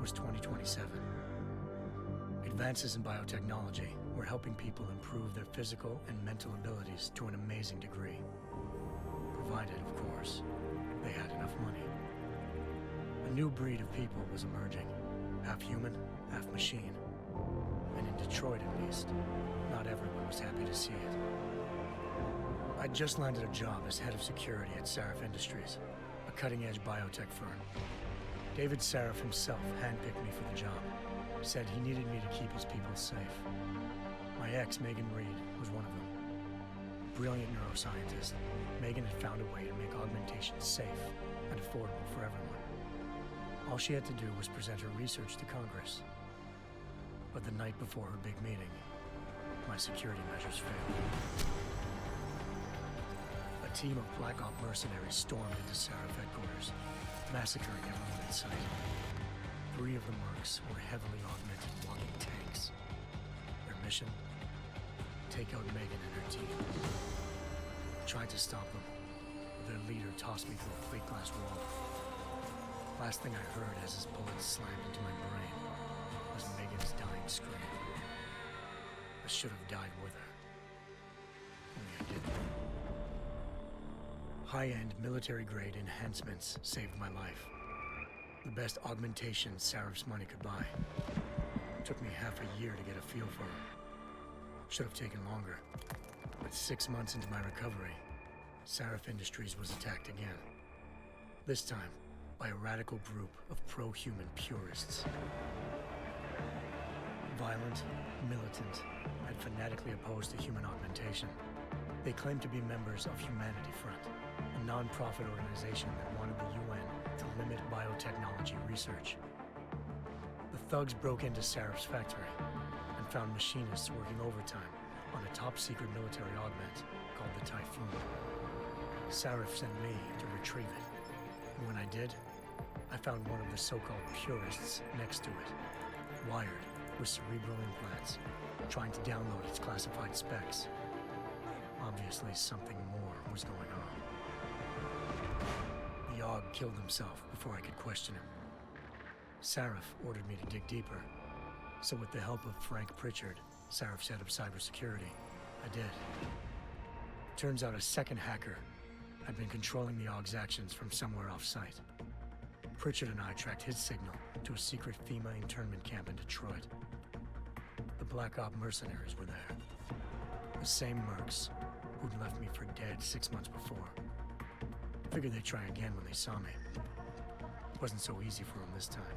was 2027. Advances in biotechnology were helping people improve their physical and mental abilities to an amazing degree. Provided, of course, they had enough money. A new breed of people was emerging, half human, half machine. And in Detroit, at least, not everyone was happy to see it. I'd just landed a job as head of security at Sarif Industries, a cutting-edge biotech firm. David Sarif himself handpicked me for the job, said he needed me to keep his people safe. My ex, Megan Reed, was one of them. Brilliant neuroscientist, Megan had found a way to make augmentation safe and affordable for everyone. All she had to do was present her research to Congress. But the night before her big meeting, my security measures failed. A team of Black Op mercenaries stormed into Sarif headquarters, massacring everyone in sight. 3 of the mercs were heavily augmented walking tanks. Their mission? Take out Megan and her team. I tried to stop them, but their leader tossed me through a plate glass wall. Last thing I heard as his bullets slammed into my brain was Megan's dying scream. I should have died with her. Only I didn't. High-end military-grade enhancements saved my life. The best augmentation Sarif's money could buy. It took me half a year to get a feel for her. Should have taken longer. But 6 months into my recovery, Sarif Industries was attacked again. This time, by a radical group of pro-human purists. Violent, militant, and fanatically opposed to human augmentation. They claimed to be members of Humanity Front, a non-profit organization that wanted the UN to limit biotechnology research. The thugs broke into Sarif's factory and found machinists working overtime on a top-secret military augment called the Typhoon. Sarif sent me to retrieve it, and when I did, I found one of the so-called purists next to it, wired with cerebral implants, trying to download its classified specs. Obviously, something more was going on. The Aug killed himself before I could question him. Sarif ordered me to dig deeper, so with the help of Frank Pritchard, Sarif's head of cybersecurity, I did. Turns out a second hacker had been controlling the Aug's actions from somewhere off-site. Pritchard and I tracked his signal to a secret FEMA internment camp in Detroit. The Black Op mercenaries were there. The same mercs who'd left me for dead 6 months before. Figured they'd try again when they saw me. It wasn't so easy for them this time.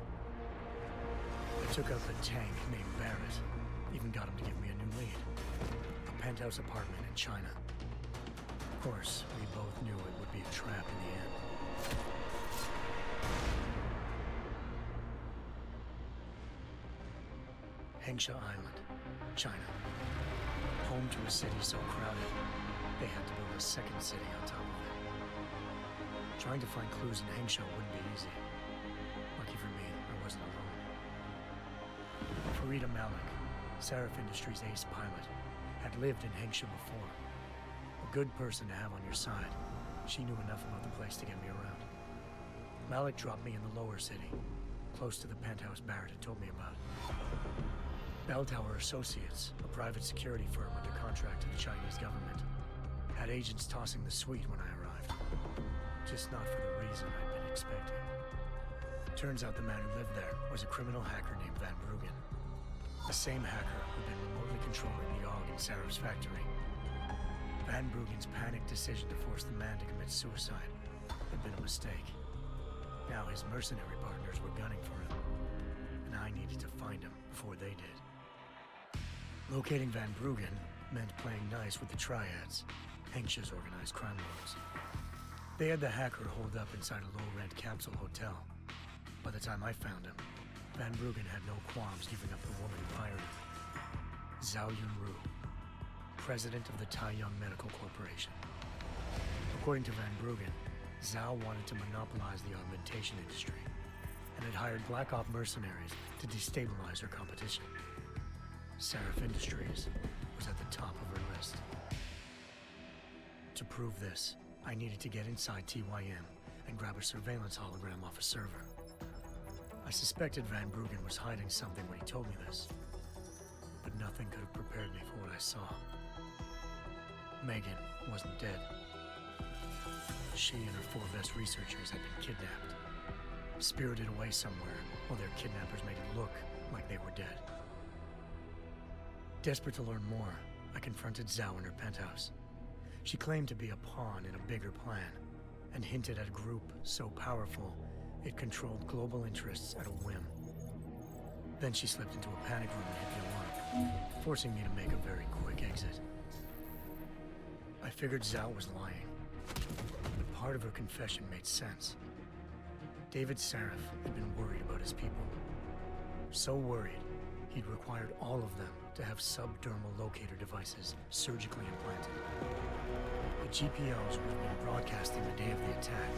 I took out the tank named Barrett, even got him to give me a new lead. A penthouse apartment in China. Of course, we both knew it would be a trap in the end. Hengsha Island, China. Home to a city so crowded, they had to build a second city on top of it. Trying to find clues in Hengsha wouldn't be easy. Lucky for me, I wasn't alone. Farida Malik, Sarif Industries' ace pilot, had lived in Hengsha before. A good person to have on your side. She knew enough about the place to get me around. Malik dropped me in the lower city, close to the penthouse Barrett had told me about. Bell Tower Associates, a private security firm under contract to the Chinese government, had agents tossing the suite when I arrived. Just not for the reason I'd been expecting. Turns out the man who lived there was a criminal hacker named Van Bruggen. The same hacker who'd been remotely controlling the Aug in Sarif's factory. Van Bruggen's panicked decision to force the man to commit suicide had been a mistake. Now his mercenary partners were gunning for him, and I needed to find him before they did. Locating Van Bruggen meant playing nice with the Triads, Hengsha's organized crime lords. They had the hacker holed up inside a low-rent capsule hotel. By the time I found him, Van Bruggen had no qualms giving up the woman who hired him. Zhao Yunru, president of the Taiyang Medical Corporation. According to Van Bruggen, Zhao wanted to monopolize the augmentation industry and had hired Black Op mercenaries to destabilize her competition. Sarif Industries was at the top of her list. To prove this, I needed to get inside TYM and grab a surveillance hologram off a server. I suspected Van Bruggen was hiding something when he told me this, but nothing could have prepared me for what I saw. Megan wasn't dead. She and her 4 Vest researchers had been kidnapped, spirited away somewhere while their kidnappers made it look like they were dead. Desperate to learn more, I confronted Zhao in her penthouse. She claimed to be a pawn in a bigger plan, and hinted at a group so powerful it controlled global interests at a whim. Then she slipped into a panic room and hit the alarm, forcing me to make a very quick exit. I figured Zhao was lying, but part of her confession made sense. David Sarif had been worried about his people. So worried, he'd required all of them to have subdermal locator devices surgically implanted. The GPOs would have been broadcasting the day of the attack.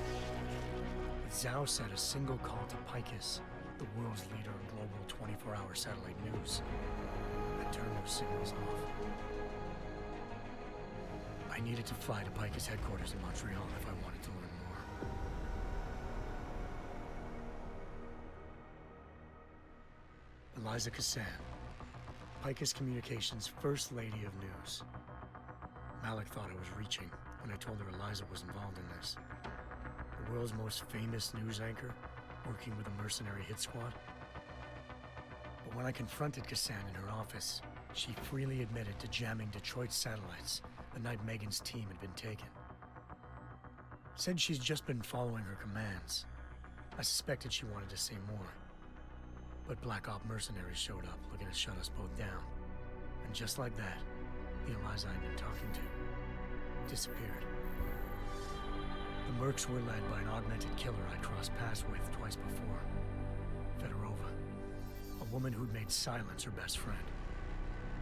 But Zhao said a single call to Picus, the world's leader in global 24-hour satellite news, had turned those signals off. I needed to fly to Picus headquarters in Montreal if I wanted to learn more. Eliza Cassan, Picus Communications' First Lady of News. Malik thought I was reaching when I told her Eliza was involved in this. The world's most famous news anchor, working with a mercenary hit squad. But when I confronted Cassan in her office, she freely admitted to jamming Detroit's satellites the night Megan's team had been taken. Said she's just been following her commands. I suspected she wanted to say more. But Black Op mercenaries showed up looking to shut us both down. And just like that, the Eliza I'd been talking to disappeared. The Mercs were led by an augmented killer I'd crossed paths with twice before, Fedorova, a woman who'd made silence her best friend.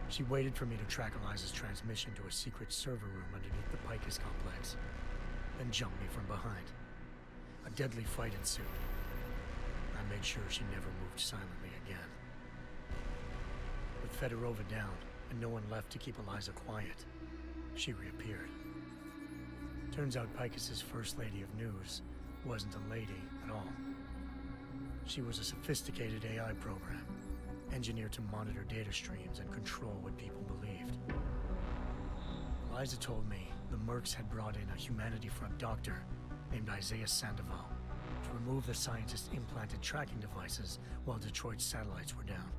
She waited for me to track Eliza's transmission to a secret server room underneath the Picus complex, then jumped me from behind. A deadly fight ensued. I made sure she never moved silently again. With Fedorova down and no one left to keep Eliza quiet, she reappeared. Turns out Picus's First Lady of News wasn't a lady at all. She was a sophisticated AI program, engineered to monitor data streams and control what people believed. Eliza told me the Mercs had brought in a Humanity Front doctor named Isaiah Sandoval to remove the scientist's implanted tracking devices while Detroit's satellites were down.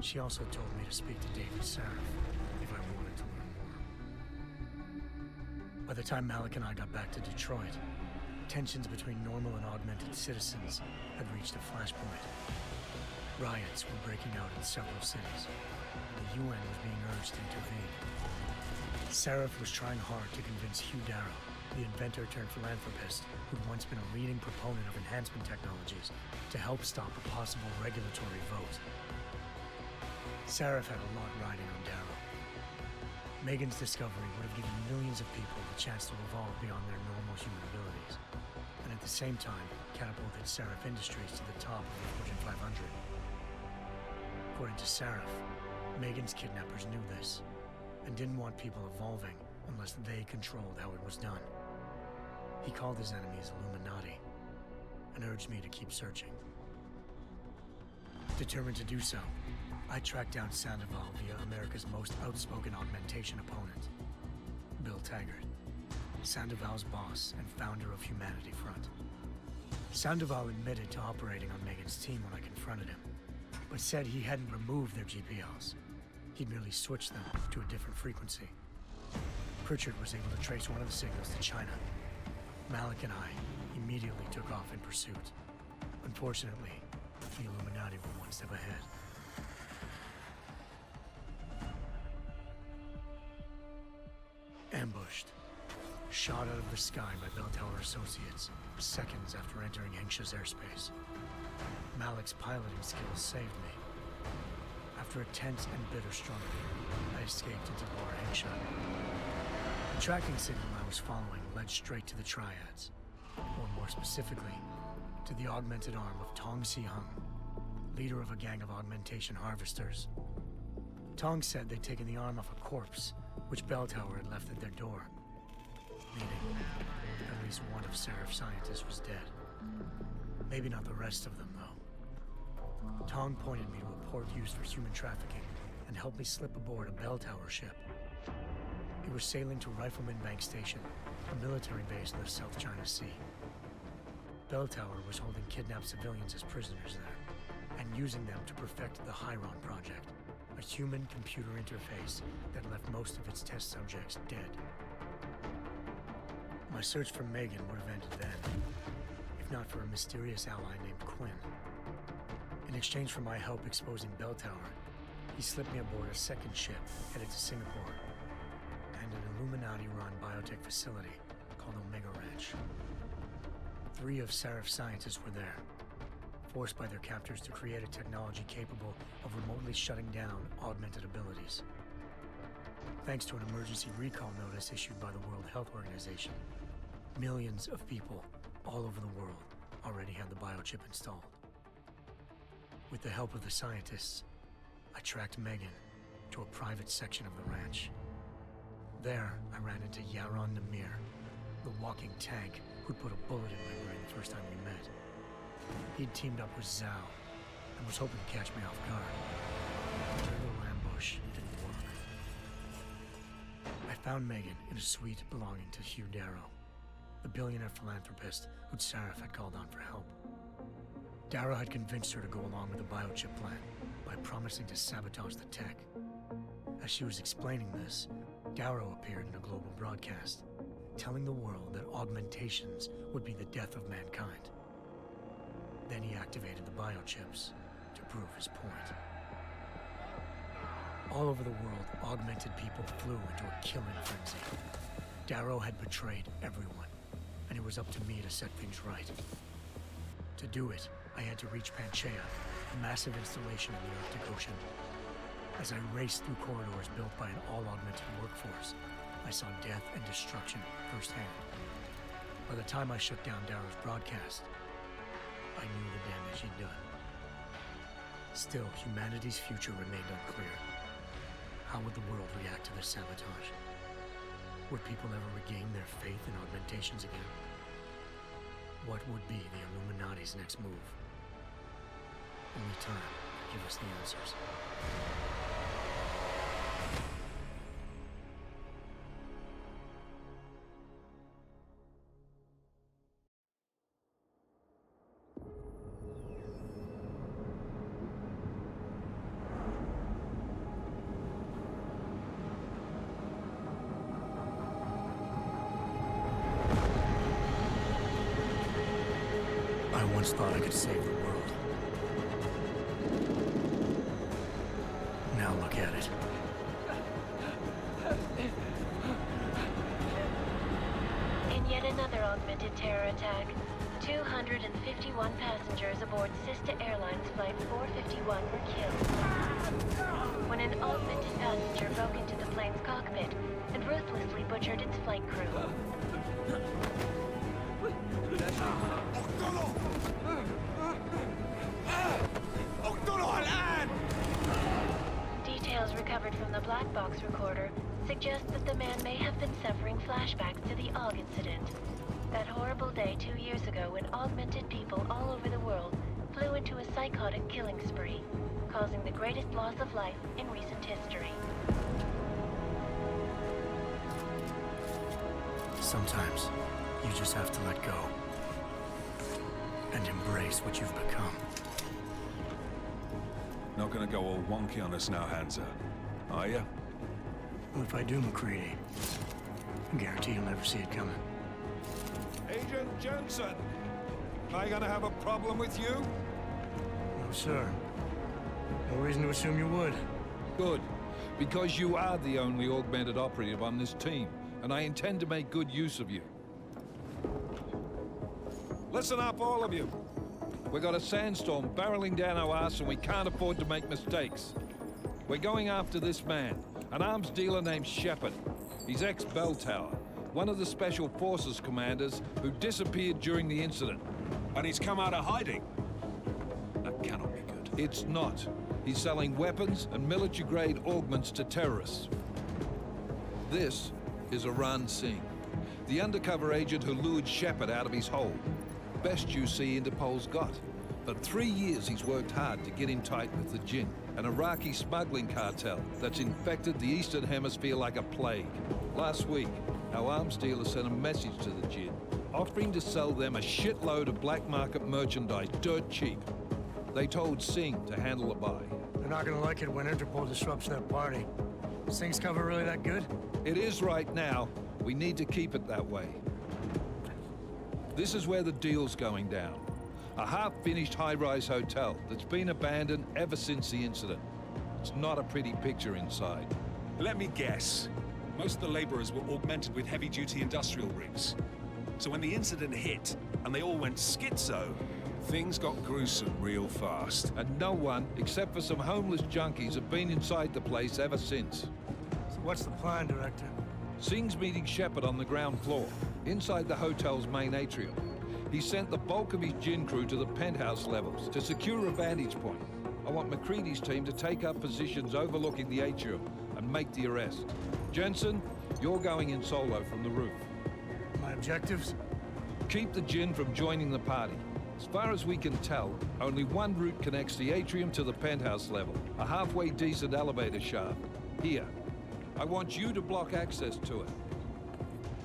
She also told me to speak to David Sarif if I wanted to learn more. By the time Malik and I got back to Detroit, tensions between normal and augmented citizens had reached a flashpoint. Riots were breaking out in several cities. The UN was being urged to intervene. Sarif was trying hard to convince Hugh Darrow, the inventor turned philanthropist who'd once been a leading proponent of enhancement technologies, to help stop a possible regulatory vote. Sarif had a lot riding on Darrow. Megan's discovery would have given millions of people the chance to evolve beyond their normal human abilities, and at the same time catapulted Sarif Industries to the top of the Fortune 500. According to Sarif, Megan's kidnappers knew this, and didn't want people evolving unless they controlled how it was done. He called his enemies Illuminati, and urged me to keep searching. Determined to do so, I tracked down Sandoval via America's most outspoken augmentation opponent, Bill Taggart, Sandoval's boss and founder of Humanity Front. Sandoval admitted to operating on Megan's team when I confronted him, but said he hadn't removed their GPLs. He'd merely switched them to a different frequency. Pritchard was able to trace one of the signals to China. Malik and I immediately took off in pursuit. Unfortunately, the Illuminati were one step ahead. Ambushed. Shot out of the sky by Bell Tower Associates, seconds after entering Hengsha's airspace. Malik's piloting skills saved me. After a tense and bitter struggle, I escaped into Lower Hengsha. The tracking signal I was following led straight to the Triads, or more specifically, to the augmented arm of Tong Si-hung, leader of a gang of augmentation harvesters. Tong said they'd taken the arm off a corpse, which Bell Tower had left at their door, meaning at least one of Sarif's scientists was dead. Maybe not the rest of them, though. Tong pointed me to a port used for human trafficking and helped me slip aboard a bell tower ship. It was sailing to Rifleman Bank Station, a military base in the South China Sea. Bell Tower was holding kidnapped civilians as prisoners there, and using them to perfect the Chiron Project, a human-computer interface that left most of its test subjects dead. My search for Megan would have ended then, if not for a mysterious ally named Quinn. In exchange for my help exposing Bell Tower, he slipped me aboard a second ship headed to Singapore and an Illuminati-run biotech facility called Omega Ranch. 3 of Serif's scientists were there, forced by their captors to create a technology capable of remotely shutting down augmented abilities. Thanks to an emergency recall notice issued by the World Health Organization, millions of people all over the world already had the biochip installed. With the help of the scientists, I tracked Megan to a private section of the ranch. There, I ran into Yaron Namir, the walking tank who'd put a bullet in my brain the first time we met. He'd teamed up with Zhao and was hoping to catch me off guard. But their little ambush didn't work. I found Megan in a suite belonging to Hugh Darrow, the billionaire philanthropist who'd Sarif had called on for help. Darrow had convinced her to go along with the biochip plan by promising to sabotage the tech. As she was explaining this, Darrow appeared in a global broadcast, telling the world that augmentations would be the death of mankind. Then he activated the biochips to prove his point. All over the world, augmented people flew into a killing frenzy. Darrow had betrayed everyone, and it was up to me to set things right. To do it, I had to reach Panchaea, a massive installation in the Arctic Ocean. As I raced through corridors built by an all-augmented workforce, I saw death and destruction firsthand. By the time I shut down Darrow's broadcast, I knew the damage he'd done. Still, humanity's future remained unclear. How would the world react to this sabotage? Would people ever regain their faith in augmentations again? What would be the Illuminati's next move? Only time could give us the answers. I once thought I could save the world. Now look at it. In yet another augmented terror attack, 251 passengers aboard Sister Airlines Flight 451 were killed when an augmented passenger broke into the plane's cockpit and ruthlessly butchered its flight crew. Details recovered from the black box recorder suggest that the man may have been suffering flashbacks to the AUG incident. That horrible day 2 years ago when augmented people all over the world flew into a psychotic killing spree, causing the greatest loss of life in recent history. Sometimes, you just have to let go. And embrace what you've become. Not gonna go all wonky on us now, Hansa, are ya? Well, if I do, McCready, I guarantee you'll never see it coming. Agent Jensen, am I gonna have a problem with you? No, sir. No reason to assume you would. Good, because you are the only augmented operative on this team, and I intend to make good use of you. Listen up, all of you. We got a sandstorm barreling down our ass and we can't afford to make mistakes. We're going after this man, an arms dealer named Shepard. He's ex-Bell Tower, one of the Special Forces commanders who disappeared during the incident. And he's come out of hiding. That cannot be good. It's not. He's selling weapons and military-grade augments to terrorists. This is Aran Singh, the undercover agent who lured Shepard out of his hole. Best you see Interpol's got. For 3 years, he's worked hard to get in tight with the Jinn, an Iraqi smuggling cartel that's infected the Eastern Hemisphere like a plague. Last week, our arms dealer sent a message to the Jinn, offering to sell them a shitload of black market merchandise dirt cheap. They told Singh to handle the buy. They're not gonna like it when Interpol disrupts their party. Singh's cover really that good? It is right now. We need to keep it that way. This is where the deal's going down. A half-finished high-rise hotel that's been abandoned ever since the incident. It's not a pretty picture inside. Let me guess. Most of the laborers were augmented with heavy-duty industrial rigs. So when the incident hit, and they all went schizo, things got gruesome real fast. And no one, except for some homeless junkies, have been inside the place ever since. So what's the plan, Director? Singh's meeting Shepard on the ground floor, inside the hotel's main atrium. He sent the bulk of his Jinn crew to the penthouse levels to secure a vantage point. I want McCready's team to take up positions overlooking the atrium and make the arrest. Jensen, you're going in solo from the roof. My objectives? Keep the Jinn from joining the party. As far as we can tell, only one route connects the atrium to the penthouse level, a halfway decent elevator shaft. Here. I want you to block access to it.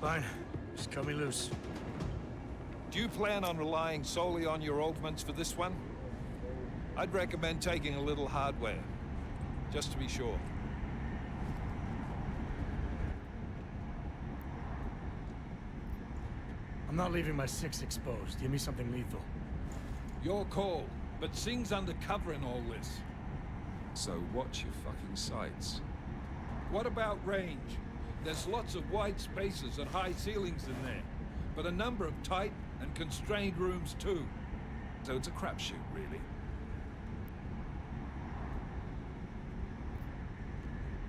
Fine. Just cut me loose. Do you plan on relying solely on your augments for this one? I'd recommend taking a little hardware, just to be sure. I'm not leaving my 6 exposed. Give me something lethal. Your call, but Singh's undercover in all this. So watch your fucking sights. What about range? There's lots of wide spaces and high ceilings in there, but a number of tight and constrained rooms too. So it's a crapshoot, really.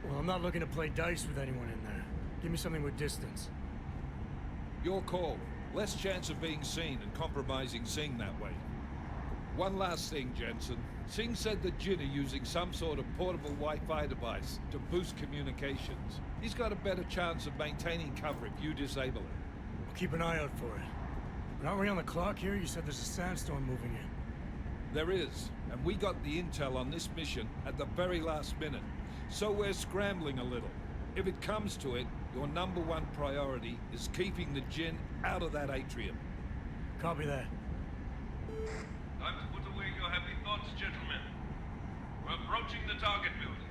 Well, I'm not looking to play dice with anyone in there. Give me something with distance. Your call. Less chance of being seen and compromising Singh that way. One last thing, Jensen. Singh said the Jinn are using some sort of portable Wi-Fi device to boost communications. He's got a better chance of maintaining cover if you disable it. I'll keep an eye out for it. But aren't we on the clock here? You said there's a sandstorm moving in. There is, and we got the intel on this mission at the very last minute. So we're scrambling a little. If it comes to it, your #1 priority is keeping the Jinn out of that atrium. Copy that. Time to put away your happy thoughts, gentlemen. We're approaching the target building.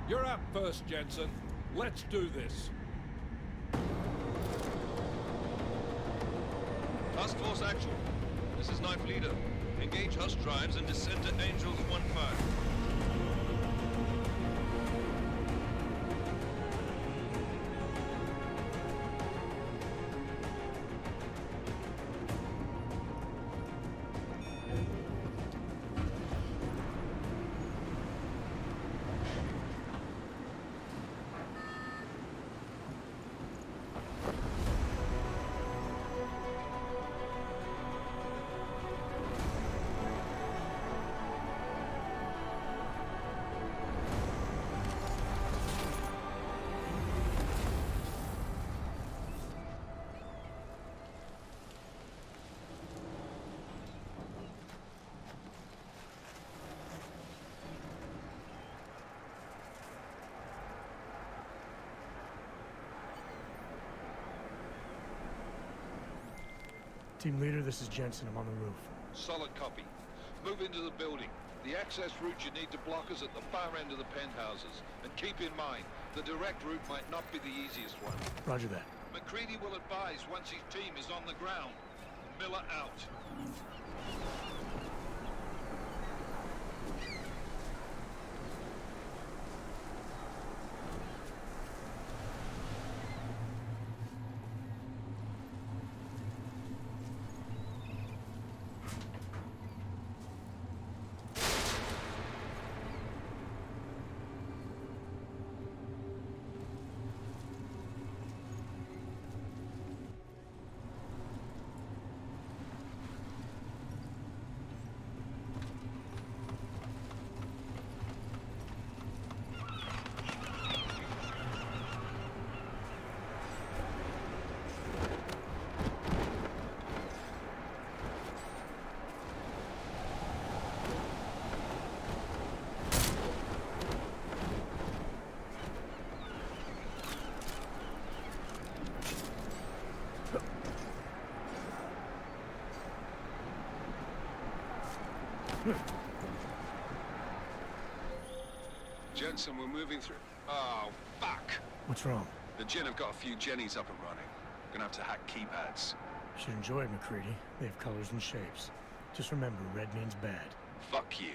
You're up first, Jensen. Let's do this. Task Force Actual. This is Knife Leader. Engage Hush drives and descend to Angels 1-5. Team leader, this is Jensen. I'm on the roof. Solid copy. Move into the building. The access route you need to block is at the far end of the penthouses. And keep in mind, the direct route might not be the easiest one. Roger that. McCready will advise once his team is on the ground. Miller out. Jensen, we're moving through. Oh, fuck! What's wrong? The Gin have got a few Jennies up and running. Gonna have to hack keypads. Should enjoy it, McCready. They have colors and shapes. Just remember, red means bad. Fuck you.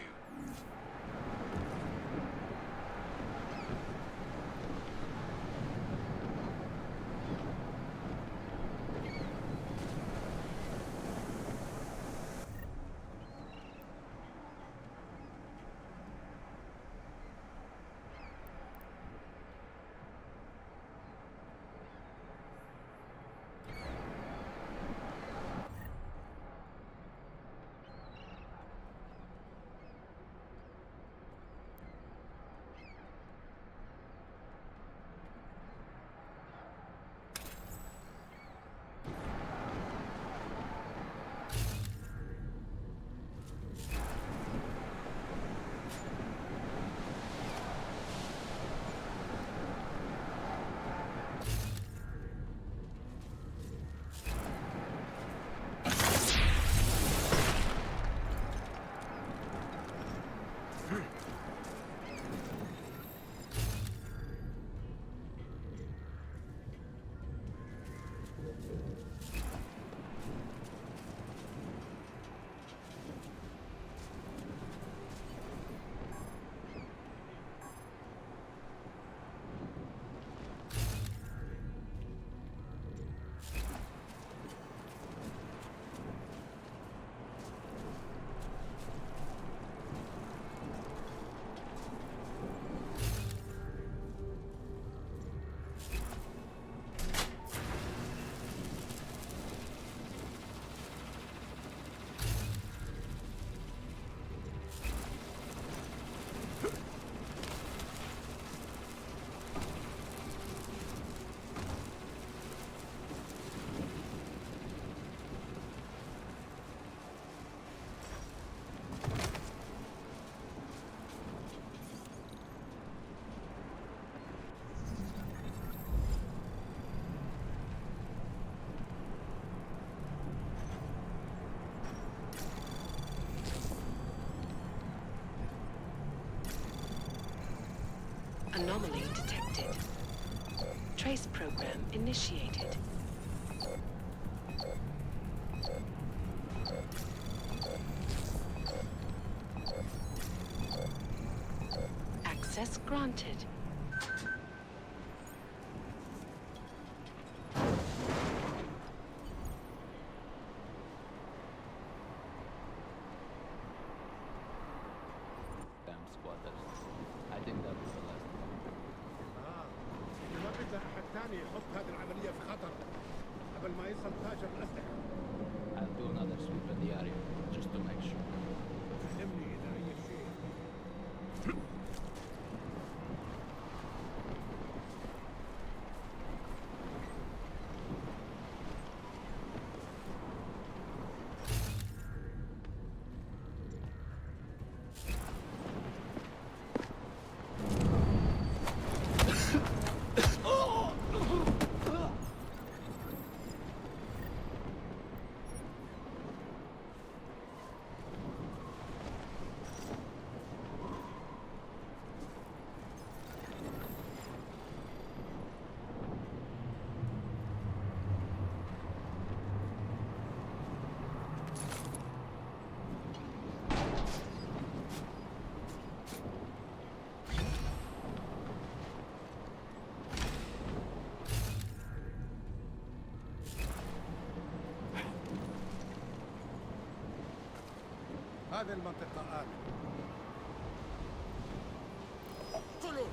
Anomaly detected. Trace program initiated. Access granted. يحط هذه العملية في خطر قبل ما يصل تاجر الأسلحة. I'll do another sweep in the area, just to make sure. فهمني إذا أي شيء. هذه المنطقة آمنة. اقتلوا!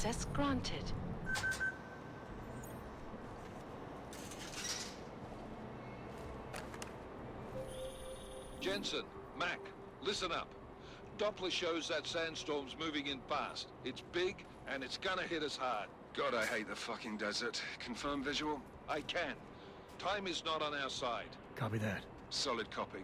Access granted. Jensen, Mac, listen up. Doppler shows that sandstorm's moving in fast. It's big, and it's gonna hit us hard. God, I hate the fucking desert. Confirm visual? I can. Time is not on our side. Copy that. Solid copy.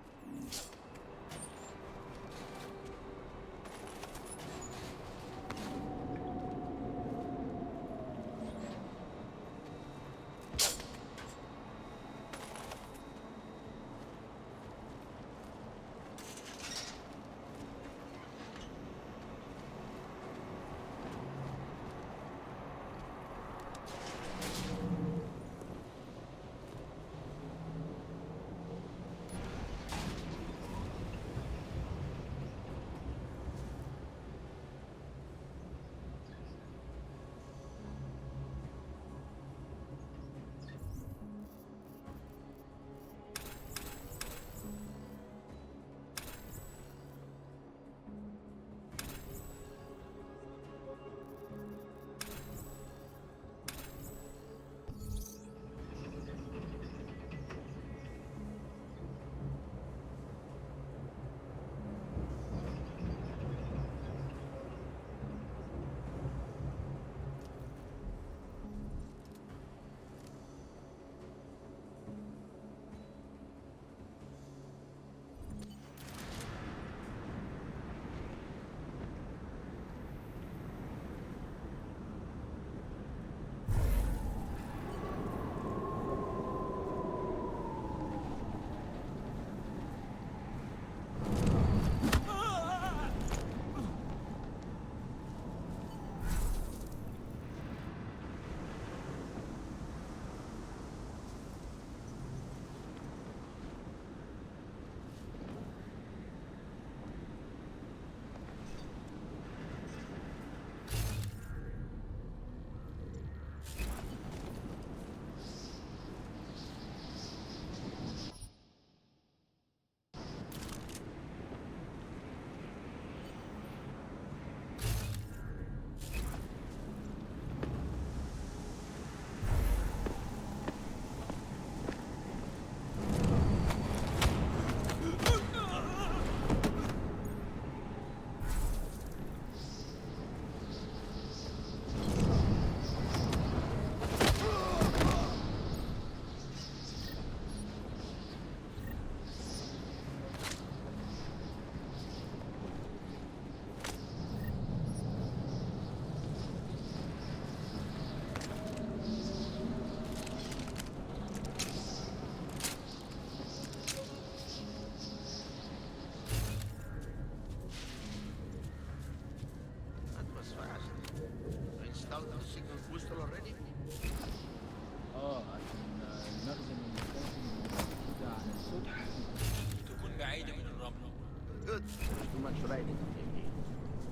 Too much riding, maybe.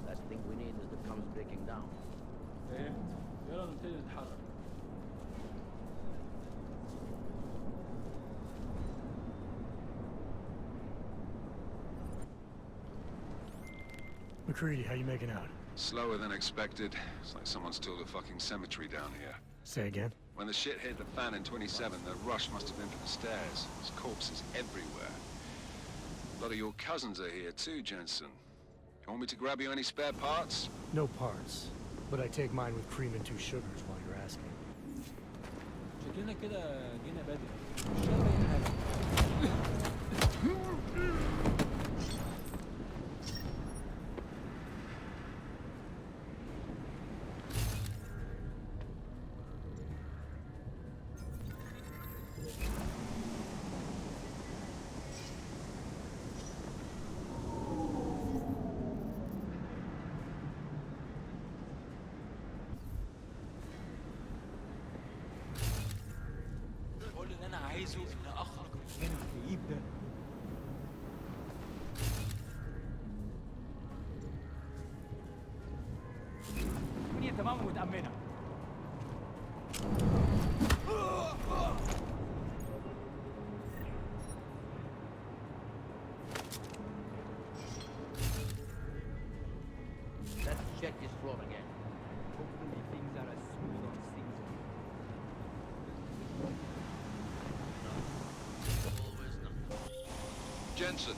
Last thing we need is the comms breaking down. ايه يلا نبتدي نتحرك. McCready, how you making out? Slower than expected. It's like someone's tilled a fucking cemetery down here. Say again? When the shit hit the fan in 27, the rush must have been for the stairs. There's corpses everywhere. A lot of your cousins are here too, Jensen. You want me to grab you any spare parts? No parts. But I take mine with cream and 2 sugars while you're asking. شكلنا كده جينا بدري. مش شايف اي حاجة. عايزه ان اخرج من الكئيب ده. الدنيا تمام ومتأمنة. Let's check this floor again. Hopefully Jensen,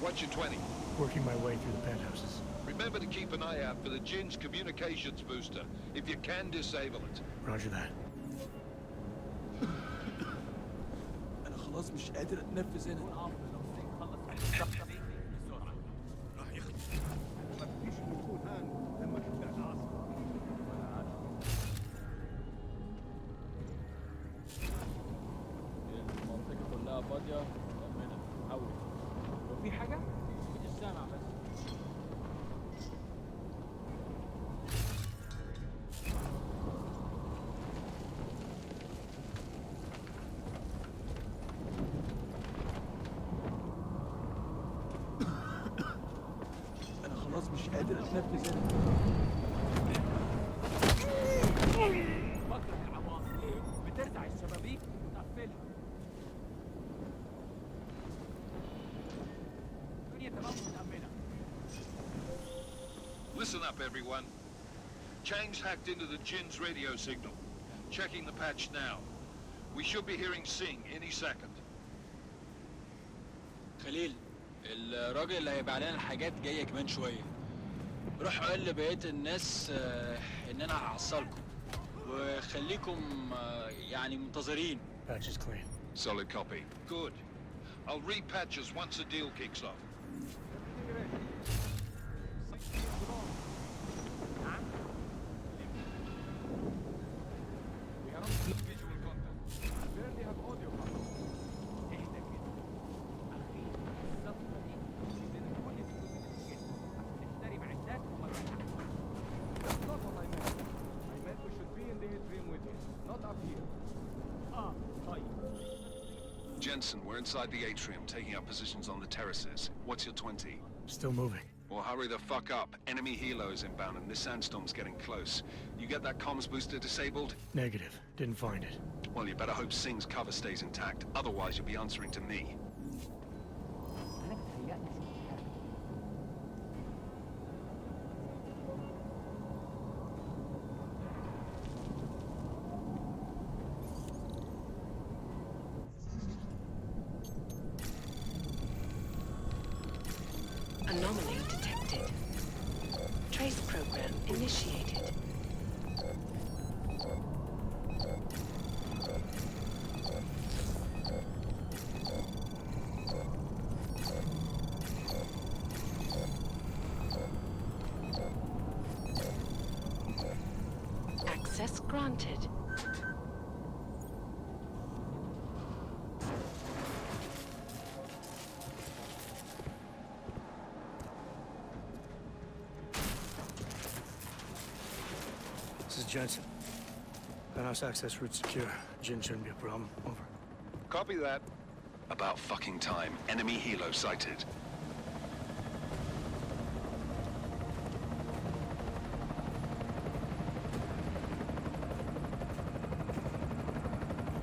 what's your 20? Working my way through the penthouses. Remember to keep an eye out for the Jinn's communications booster. If you can, disable it. Roger that. انا خلاص مش قادر اتنفس هنا. مفيش نكون هان لما تبدأ العاصفة. المنطقة كلها فاضية ومأمنة. حاول. لو في حاجة مش سامع بس. أنا خلاص مش قادر أتنفس هنا. بكره العواصف. بترزع الشبابيك وتقفلها. الدنيا تمام متأمنة. Listen up, everyone. Chang's hacked into the Jinn's radio signal. Checking the patch now. We should be hearing Singh any second. خليل، الراجل اللي هيبيع لنا الحاجات جاية كمان شوية. روح قول لبقية الناس إن أنا هعصلكم وخليكم يعني منتظرين. Patch is clean. Solid copy. Good. I'll repatch us once the deal kicks off. We are on visual contact. I barely have audio contact. اهدى كده. أخي، الصفقة دي بين كل الفلوس اللي في الجيش عشان نشتري معدات ومراجع. That's not what I meant. I meant we should be in the atrium with you, not up here. طيب. Jensen, we're inside the atrium, taking up positions on the terraces. What's your 20? Still moving. Well, hurry the fuck up. Enemy helo is inbound and this sandstorm's getting close. You get that comms booster disabled? Negative. Didn't find it. Well, you better hope Singh's cover stays intact. Otherwise, you'll be answering to me. Anomaly detected. Trace program initiated. Access granted. This is Jensen. Penthouse access route secure. Jinn shouldn't be a problem. Over. Copy that. About fucking time. Enemy helo sighted.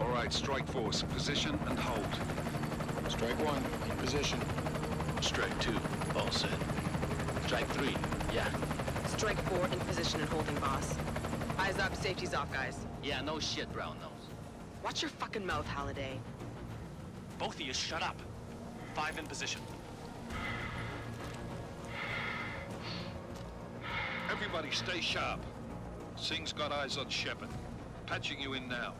All right, strike force. Position and hold. Strike 1, in position. Strike 2, all set. Strike 3, yeah. Strike 4 in position and holding, boss. Eyes up, safety's off, guys. Yeah, no shit, brown nose. Watch your fucking mouth, Halliday. Both of you shut up. 5 in position. Everybody stay sharp. Singh's got eyes on Shepard. Patching you in now.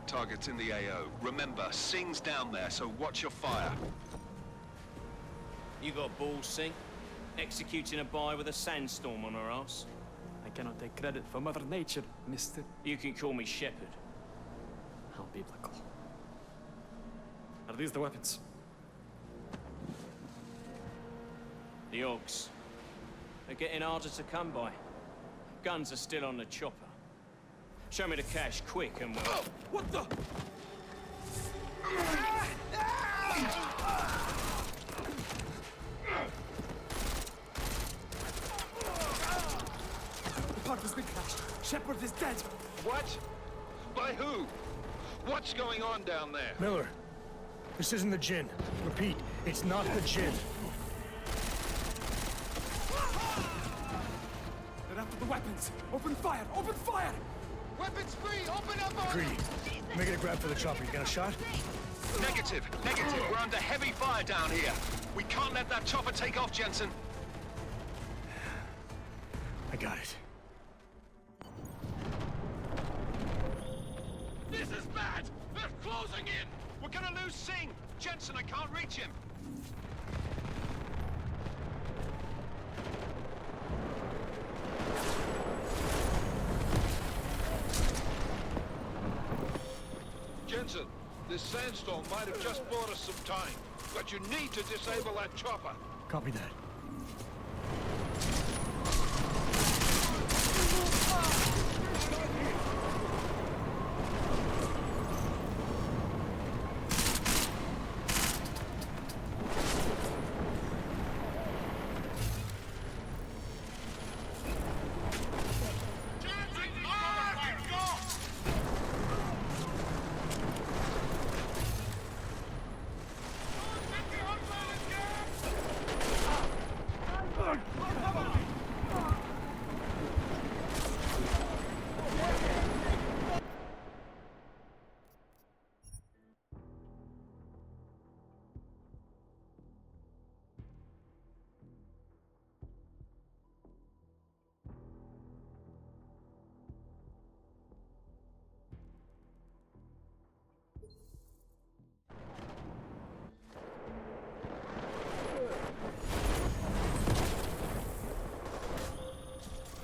Target's in the AO. Remember, Singh's down there, so watch your fire. You got balls, Singh? Executing a buy with a sandstorm on her ass? I cannot take credit for Mother Nature, mister. You can call me Shepard. How biblical. Are these the weapons? The Augs. They're getting harder to come by. Guns are still on the chopper. Show me the cash, quick, and we'll... Oh, what the? The park has been crashed. Shepard is dead. What? By who? What's going on down there? Miller, this isn't the Jinn. Repeat, it's not the Jinn. They're after the weapons. Open fire! Open fire! Weapons free! Open up on Greedy. Making a grab for the chopper. You got a shot? Negative. We're under heavy fire down here. We can't let that chopper take off, Jensen. I got it. This is bad! They're closing in! We're gonna lose Singh! Jensen, I can't reach him! Jensen, this sandstorm might have just bought us some time, but you need to disable that chopper. Copy that.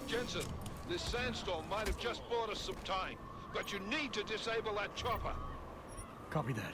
Jensen, this sandstorm might have just bought us some time, but you need to disable that chopper. Copy that.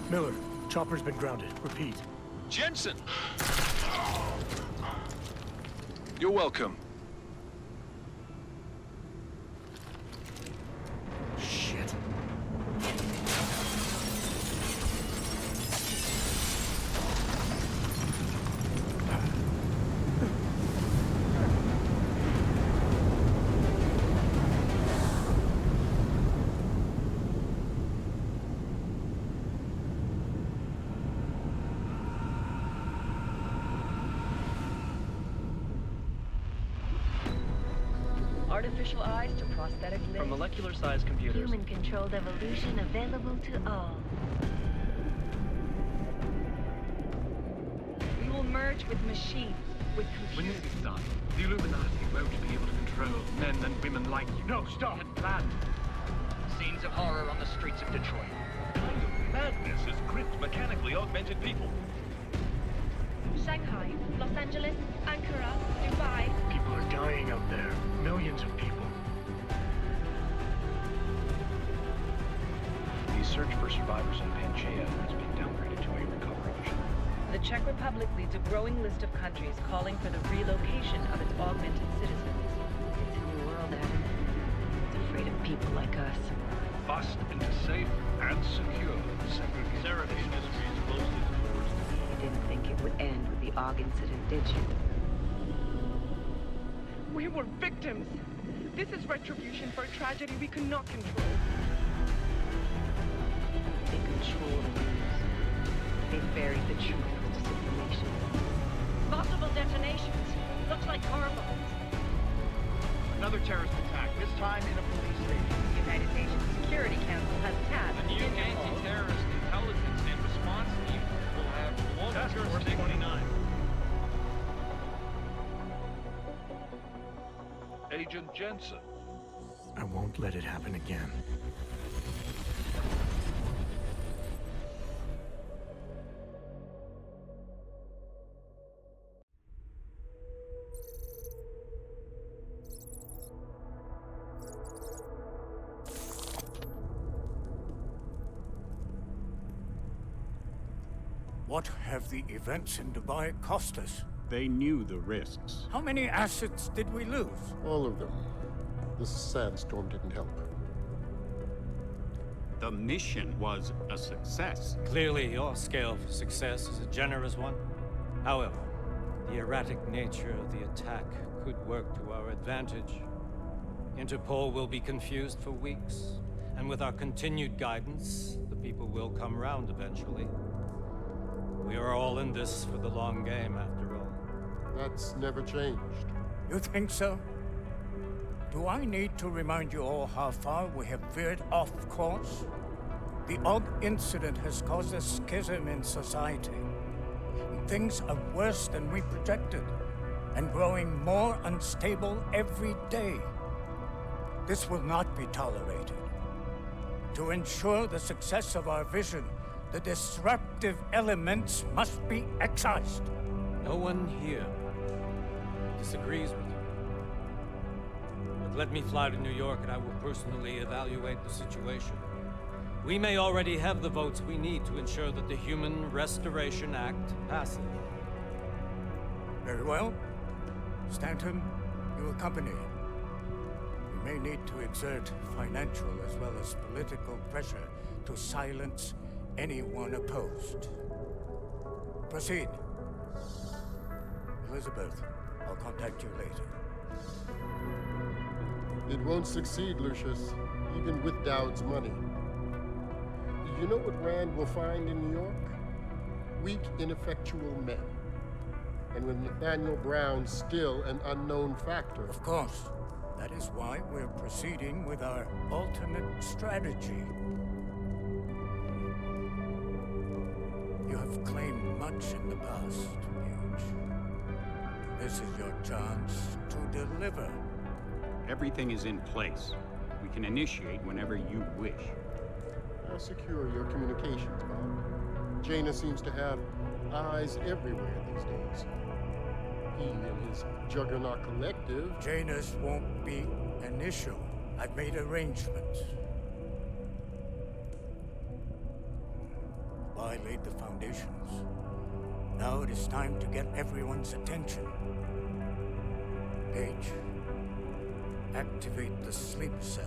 Miller, chopper's been grounded. Repeat. Jensen! You're welcome. Shit. Artificial eyes to prosthetic limbs. From molecular-sized computers. Human-controlled evolution available to all. We will merge with machines, with When computers. this is done, the Illuminati won't be able to control men and women like you. No, stop! Had planned. Scenes of horror on the streets of Detroit. Kind of madness has gripped mechanically augmented people. Shanghai, Los Angeles, Ankara, Dubai. People are dying out there. Millions of people. The search for survivors in Pangaea has been downgraded to a recovery mission. The Czech Republic leads a growing list of countries calling for the relocation of its augmented citizens. It's a new world, Adam. It's afraid of people like us. Bust into safe and secure segregation. Therapy industries closely towards You didn't think it would end with the AUG incident, did you? We were victims. This is retribution for a tragedy we could not control. They control the news. They buried the truth with disinformation. like hormones. Another terrorist attack, this time in a police station. The United Nations Security Council has tasked The new anti-terrorist intelligence and response team will have global jurisdiction. 29. Agent Jensen. I won't let it happen again. What have the events in Dubai cost us? They knew the risks. How many assets did we lose? All of them. This sandstorm didn't help. The mission was a success. Clearly, your scale for success is a generous one. However, the erratic nature of the attack could work to our advantage. Interpol will be confused for weeks, and with our continued guidance, the people will come round eventually. We are all in this for the long game, after all. That's never changed. You think so? Do I need to remind you all how far we have veered off course? The Og incident has caused a schism in society. Things are worse than we projected, and growing more unstable every day. This will not be tolerated. To ensure the success of our vision, the disruptive elements must be excised. No one here disagrees with you. But let me fly to New York and I will personally evaluate the situation. We may already have the votes we need to ensure that the Human Restoration Act passes. Very well. Stanton, you accompany. We may need to exert financial as well as political pressure to silence anyone opposed. Proceed. Elizabeth, I'll contact you later. It won't succeed, Lucius, even with Dowd's money. You know what Rand will find in New York? Weak, ineffectual men. And with Nathaniel Brown still an unknown factor. Of course. That is why we're proceeding with our alternate strategy. You have claimed much in the past, Paige. This is your chance to deliver. Everything is in place. We can initiate whenever you wish. I'll secure your communications, Bob. Jaina seems to have eyes everywhere these days. He and his Juggernaut Collective... Jaina's won't be an issue. I've made arrangements. I laid the foundations. Now it is time to get everyone's attention. Paige, activate the sleep cell.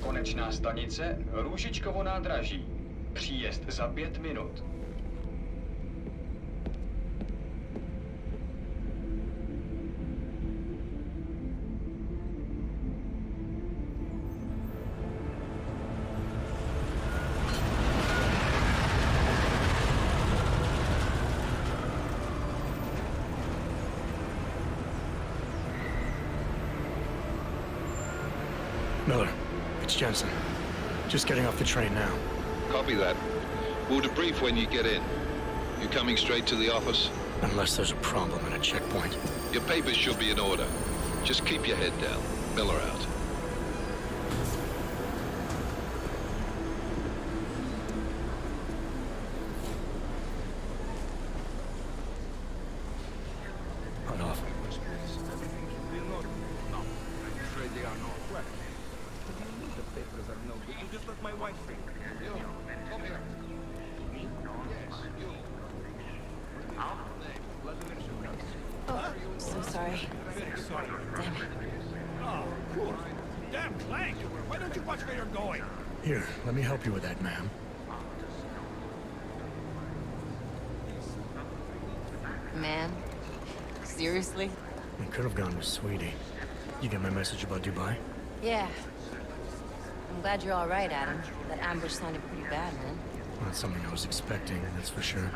Konečná stanice Růžičkovo nádraží. Příjezd za 5 minut. Miller, it's Jensen. Just getting off the train now. Copy that. We'll debrief when you get in. You coming straight to the office? Unless there's a problem at a checkpoint. Your papers should be in order. Just keep your head down. Miller out. Cut off. Just let my wife think. Oh, so sorry. Damn it. Oh, of course. Damn Clank! Why don't you watch where you're going? Here, let me help you with that, ma'am. Man? Seriously? I could have gone with Sweetie. You get my message about Dubai? Yeah. I'm glad you're all right, Adam. That ambush sounded pretty bad, man. Not something I was expecting, that's for sure.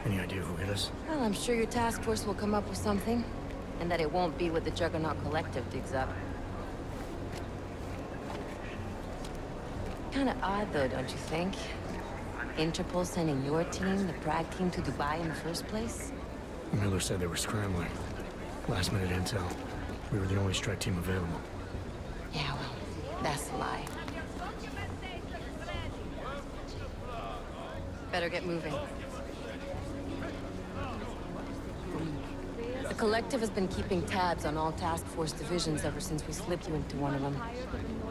Any idea who hit us? Well, I'm sure your task force will come up with something. And that it won't be what the Juggernaut Collective digs up. Kinda odd, though, don't you think? Interpol sending your team, the Prague team, to Dubai in the first place? Miller said they were scrambling. Last-minute intel. We were the only strike team available. Yeah, well, that's a lie. Better get moving. The Collective has been keeping tabs on all task force divisions ever since we slipped you into one of them.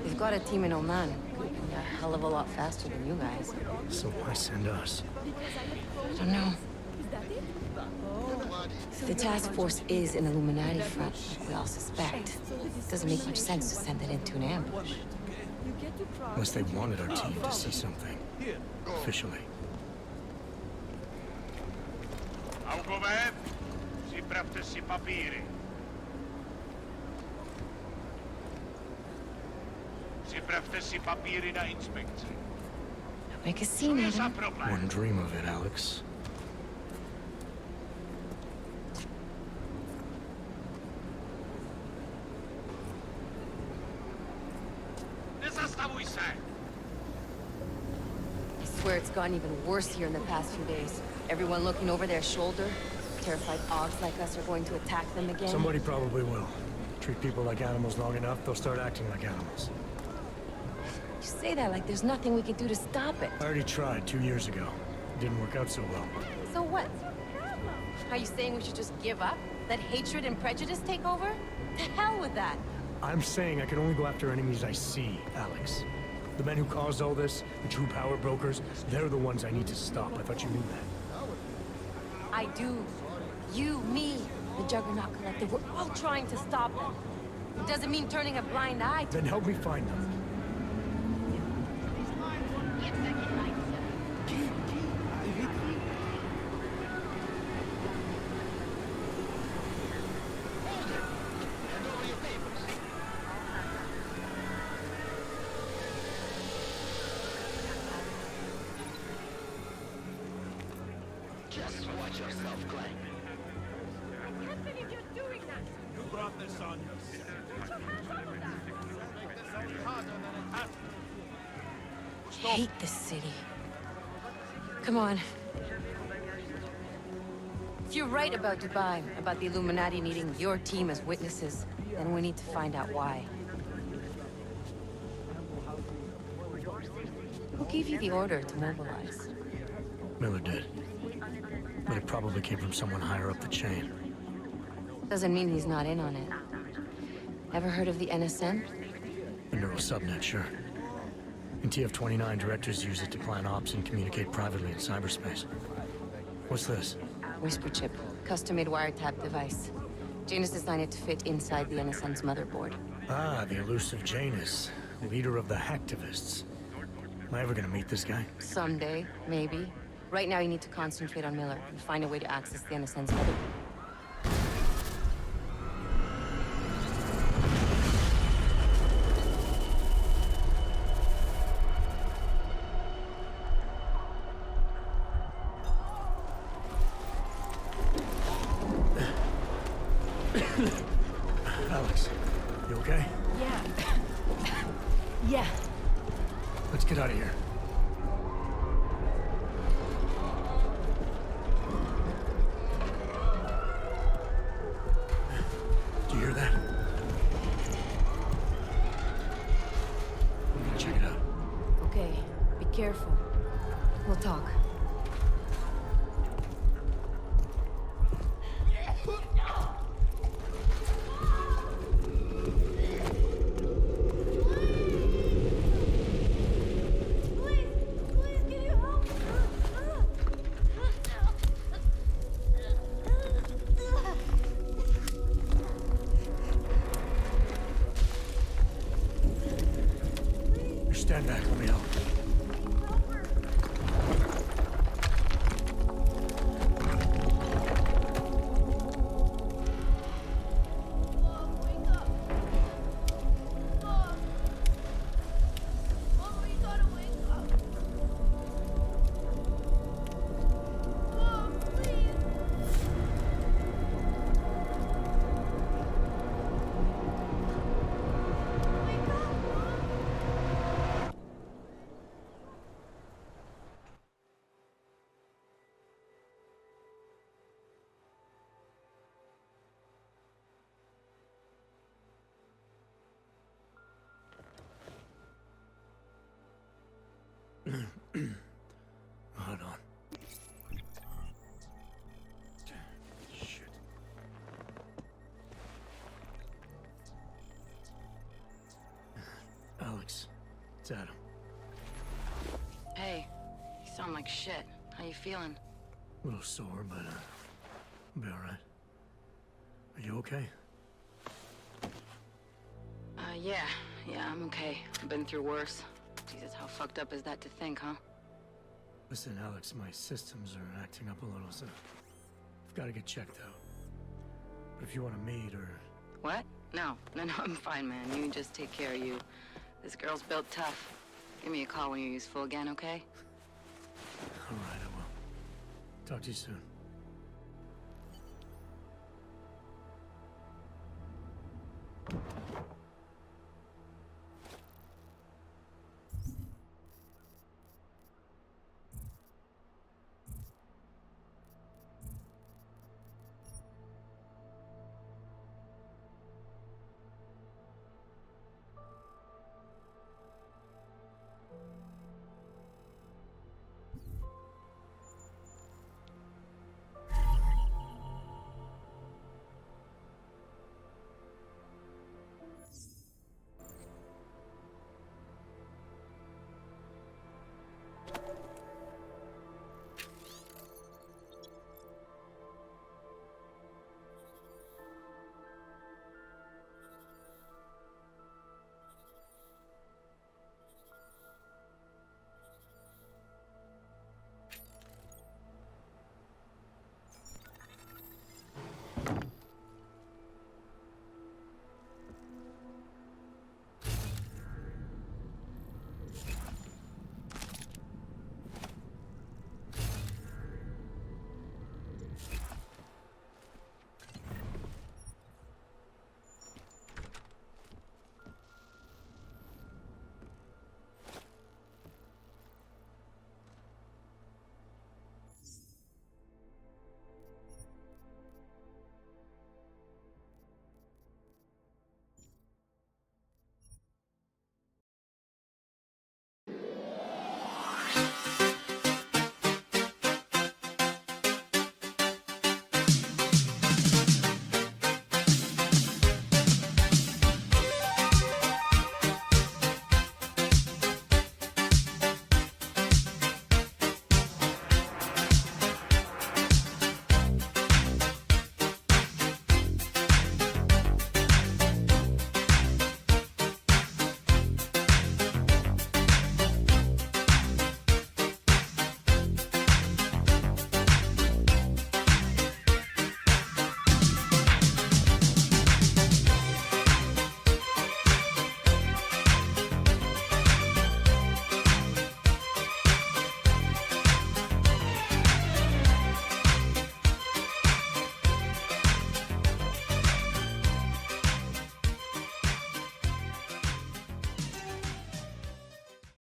They've got a team in Oman. A hell of a lot faster than you guys. So why send us? I don't know. If the task force is an Illuminati front, like we all suspect, it doesn't make much sense to send it into an ambush. Unless they wanted our team to see something. Officially. Připravte si papíry. Připravte si papíry na inspekci. Make a scene, Adam. Wouldn't dream of it, Alex. Nezastavuj se! I swear it's gotten even worse here in the past few days. Everyone looking over their shoulder. Terrified Augs like us are going to attack them again. Somebody probably will. Treat people like animals long enough, they'll start acting like animals. You say that like there's nothing we can do to stop it. I already tried 2 years ago. It didn't work out so well. So what? Are you saying we should just give up? Let hatred and prejudice take over? To hell with that! I'm saying I can only go after enemies I see, Alex. The men who caused all this, the true power brokers, they're the ones I need to stop. I thought you knew that. I do. You, me, the Juggernaut Collective, we're all trying to stop them. It doesn't mean turning a blind eye to Then help me find them. Just watch yourself, Glenn. I can't believe you're doing that! You brought this on yourself. Make this any harder than it has to. I hate this city. Come on. If you're right about Dubai, about the Illuminati needing your team as witnesses, then we need to find out why. Who gave you the order to mobilize? Miller did. But it probably came from someone higher up the chain. Doesn't mean he's not in on it. Ever heard of the NSN? The neural subnet, sure. In TF-29, directors use it to plan ops and communicate privately in cyberspace. What's this? Whisper chip, custom-made wiretap device. Janus designed it to fit inside the NSN's motherboard. Ah, the elusive Janus, leader of the hacktivists. Am I ever gonna meet this guy? Someday, maybe. Right now you need to concentrate on Miller and find a way to access the NSN's motherboard. Alex, you okay? Yeah. Yeah. Let's get out of here. Do you hear that? I'm gonna check it out. Okay, be careful. We'll talk. Stand back, let me help. It's Adam. Hey, you sound like shit. How you feeling? A little sore, but I'll be all right. Are you okay? Yeah, I'm okay. I've been through worse. Jesus, how fucked up is that to think, huh? Listen, Alex, my systems are acting up a little, so I've got to get checked out. But if you want to meet or... What? No, I'm fine, man. You just take care of you. This girl's built tough. Give me a call when you're useful again, okay? All right, I will. Talk to you soon.